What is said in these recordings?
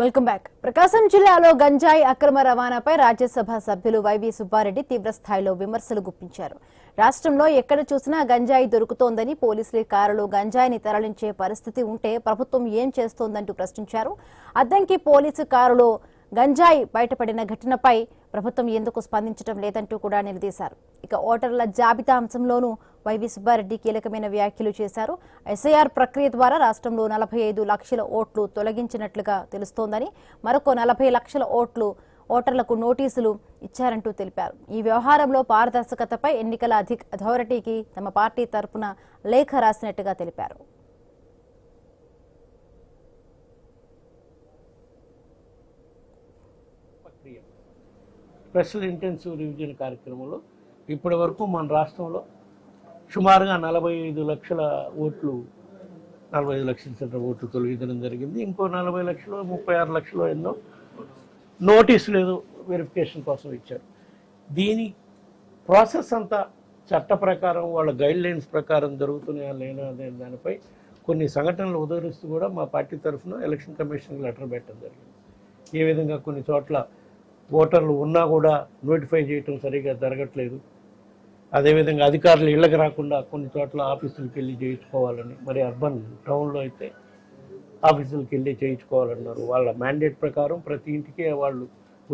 Welcome back. ప్రకాశం జిల్లాలో గంజాయి అక్రమ రవాణాపై రాజ్యసభ సభ్యులు వైవి సుబ్బారెడ్డి తీవ్రస్థాయిలో విమర్శలు గుప్పించారు. రాష్ట్రంలో ఎక్కడ చూసినా గంజాయి దొరుకుతోందని, పోలీసుల కారులో గంజాయిని తరలించే పరిస్థితి ఉంటే ప్రభుత్వం ఏం చేస్తోందంటూ ప్రశ్నించారు. అద్దంకి పోలీసు కారులో గంజాయి బయటపడిన ఘటనపై ప్రభుత్వం ఎందుకు స్పందించడం లేదంటూ కూడా నిలదీశారు. ఇక ఓటర్ల జాబితా అంశంలోనూ వైవి సుబ్బారెడ్డి కీలకమైన వ్యాఖ్యలు చేశారు. ఎస్ఐఆర్ ప్రక్రియ ద్వారా రాష్ట్రంలో 45 లక్షల ఓట్లు తొలగించినట్లుగా తెలుస్తోందని, మరొక 40 లక్షల ఓటర్లకు నోటీసులు ఇచ్చారంటూ తెలిపారు. ఈ వ్యవహారంలో పారదర్శకతపై ఎన్నికల అథారిటీకి తమ పార్టీ తరపున లేఖ రాసినట్టుగా తెలిపారు. స్పెషల్ ఇంటెన్సివ్ రివిజన్ కార్యక్రమంలో ఇప్పటి వరకు మన రాష్ట్రంలో సుమారుగా 45 లక్షల ఓట్లు 45 లక్షల చిల్లర ఓట్లు తొలగించడం జరిగింది. ఇంకో 40 లక్షలు 36 లక్షలు ఎన్నో నోటీసులు ఏదో వెరిఫికేషన్ కోసం ఇచ్చారు. దీని ప్రాసెస్ అంతా చట్ట ప్రకారం వాళ్ళ గైడ్ లైన్స్ ప్రకారం జరుగుతున్నాయా లేదా అనే దానిపై కొన్ని సంఘటనలు ఉదహరిస్తూ కూడా మా పార్టీ తరఫున ఎలక్షన్ కమిషన్కి లెటర్ పెట్టడం జరిగింది. ఏ విధంగా కొన్ని చోట్ల ఓటర్లు ఉన్నా కూడా నోటిఫై చేయటం సరిగా జరగట్లేదు, అదేవిధంగా అధికారులు ఇళ్ళకి రాకుండా కొన్ని చోట్ల ఆఫీసులకు వెళ్ళి చేయించుకోవాలని, మరి అర్బన్ టౌన్లో అయితే ఆఫీసులకు వెళ్ళి చేయించుకోవాలన్నారు. వాళ్ళ మ్యాండేట్ ప్రకారం ప్రతి ఇంటికి వాళ్ళు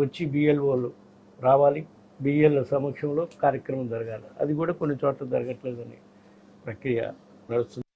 వచ్చి బిఎల్ఓలు రావాలి, బిఎల్ సమక్షంలో కార్యక్రమం జరగాలి. అది కూడా కొన్ని చోట్ల జరగట్లేదని ప్రక్రియ నడుస్తుంది.